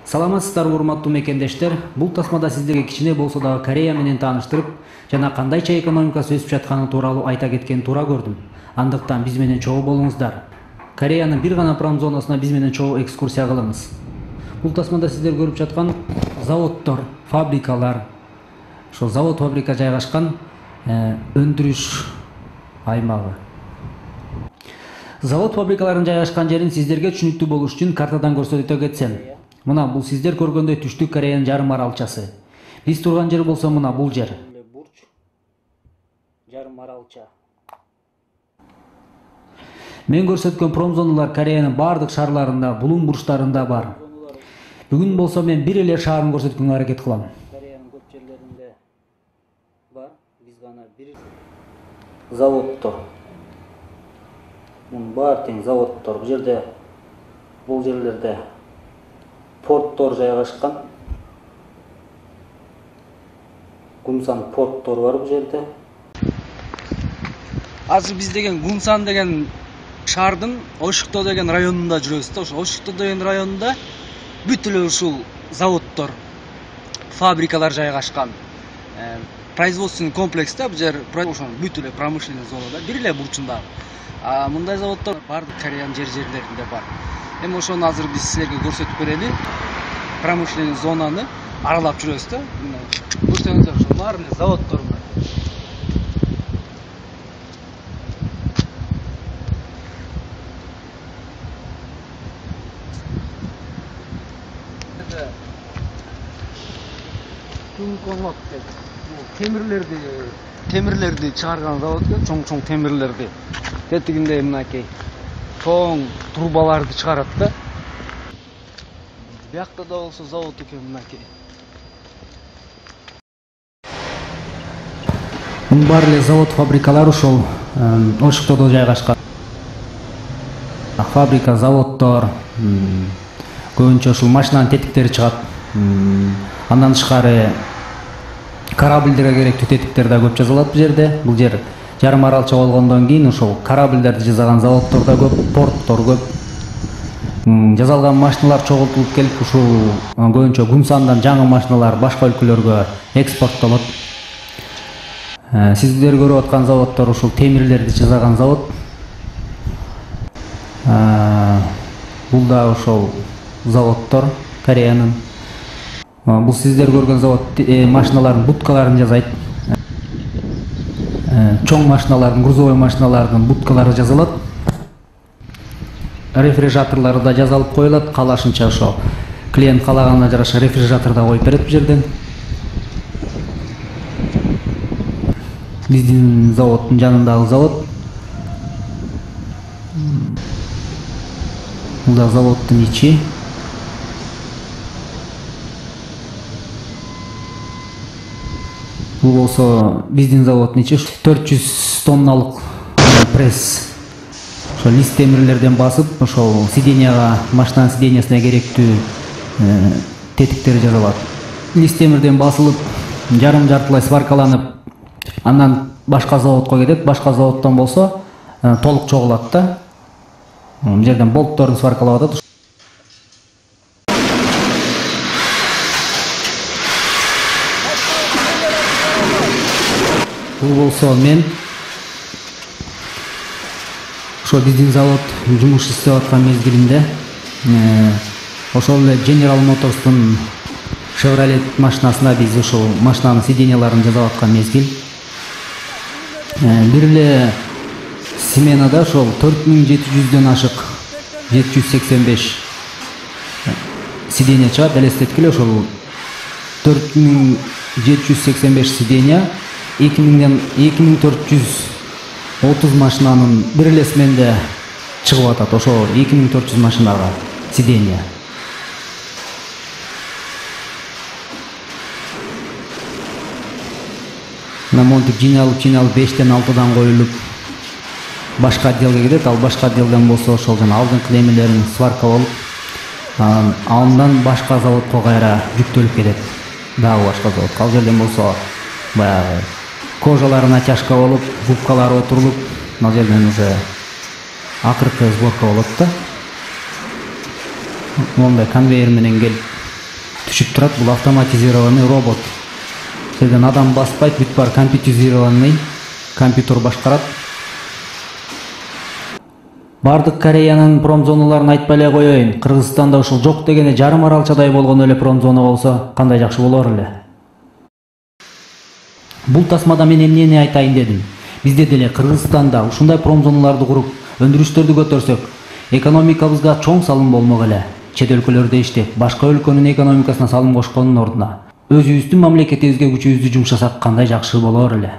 Саламатсыздар урматтуу мекендештер. Бул тасмада сиздерге кичине болсо дагы Корея менен тааныштырып, жана кандайча экономикасы өсүп жатканы тууралуу айта кеткен туура көрдүм. Андыктан биз менен чогуу болуңуздар. Кореянын бир гана промзонасына биз менен чогуу экскурсия кылыңыз. Бул тасмада сиздер көрүп жаткан заводдор, фабрикалар, ошол завод фабрика жайгашкан өндүрүш аймагы. Завод фабрикаларын жайгашкан жерин сиздерге түшүнүктүү болуш үчүн картадан көрсөтө кетсем. Мына бул сиздер көргөндөй Түштүк Кореянын жарым аралчасы. Биз турган жер болсо мына бул жер. Бурч, жарым аралча. Мен көрсөткөн промзоналар Кореянын бардык шаарларында, булуң бурчтарында бар. Бүгүн болсо мен бир эле шаарын көрсөткөнгө аракет кылам. Кореянын көп жерлеринде бар, биз гана бир заводдор. Мун бар тең заводдор. Бул жерлерде порттор жайгашкан. Гумсан порттор бар бул жерде. Азыр биз деген Гумсан деген шаардын Ошукто деген районунда жүрөбүз да. Ошо Ошукто деген районунда бүт эле ушул заводдор, фабрикалар жайгашкан. Производственный комплекс да, бул жер ошо бүт эле промышленный зонада, бир эле бурчунда. Мындай заводдор бардык Кореянын жерлеринде бар. Эми ошону азыр биз силерге көрсөтүп берели. Промышленный зонаны аралап жүрөбүз да. Көрсөңүздөр, ошо баары эле заводдор бар. Темирлерди чыгарган завод экен, чоң темирлерди. Тетигинде мынакей чоң трубаларды чыгарат да. Биякта да болсо завод экен мынакей. Бар эле завод фабрикалар ошол Ошуктодо жайгашкан. Фабрика, заводдор, көбүнчө ушул машинанын тетиктери чыгат. Андан тышкары корабльдерге керектүү тетиктер да көп жасалат бул жерде. Бул жер жарым аралча болгондон кийин ошол корабльдерди жасаган заводдор да көп, порттор көп. Жасалган машиналар чогултулуп келип ушул көбүнчө Гумсандан жаңы машиналар башка өлкөлөргө экспорттолот. Сиздер көрүп аткан заводдор ушул темирлерди жасаган завод. Бул да ошол заводдор Кореянын. Бул сиздер көргөн завод машиналардын будкаларын жасайт. Чоң машиналардын, грузовой машиналардын будкалары жасалат. Рефрижераторлары да жасалып коюлат. Калашынча ошо клиент каалаганына жараша рефрижератор да коюп берет бул жерден. Биздин заводдун жанындагы завод. Бул да заводдун ичи. Бул болсо биздин заводдун ичи 400 тонналык пресс. Ошо лист темирлерден басып, ошол сиденияга, машинанын сидениясына керектүү тетиктер жасалат. Лист темирден басылып, жарым-жартылай сваркаланып, андан башка заводко кетет. Башка заводдон болсо толук чогулат да. Бул жерден болтторун сваркалап атат. Бул болсо мен ошо биздин завод жумуш иштеп аткан мезгилинде ошол эле General Motors'тун Chevrolet машинасына биз ошол машинанын сиденьяларын жасап аткан мезгил. Бир эле сменада ошол 4700дөн ашык 785 сиденья чыгат. Элестеткиле, ошол 4785 сиденья 2430 машинанын бир эле сменде чыгып атат. Ошо 2400 машинага сиденья. Монтип жыйналып 5тен 6дан коюлуп башка отделге кетет. Ал башка отделден болсо ошол жана алдыңкы немелерин сварка болуп, андан башка заводко кайра жүктөлүп кетет. Дагы башка заводко. Ал жерден болсо баягы кожалары натяжка болуп, губкалары отурулуп, ал жерден уже акыркы сборка болот да. Мондай конвейер менен келип түшүп турат. Бул автоматизированный робот. Жерден адам баспайт, бүт бар компьютеризированный, компьютер башкарат. Бардык Кореянын промзоналарын айтпай эле коеюн. Кыргызстанда ушул жок дегене жарым аралчадай болгон эле промзона болсо кандай жакшы болор эле. Бул тасмада мен эмнени айтайын дедим. Бизде деле Кыргызстанда ушундай промзоналарды куруп, өндүрүштөрдү көтөрсөк, экономикабызга чоң салым болмок эле. Чет өлкөлөрдө иштеп, башка өлкөнүн экономикасына салым кошкондун ордуна өзүбүздүн мамлекетибизге күчүбүздү жумшасак кандай жакшы болор эле.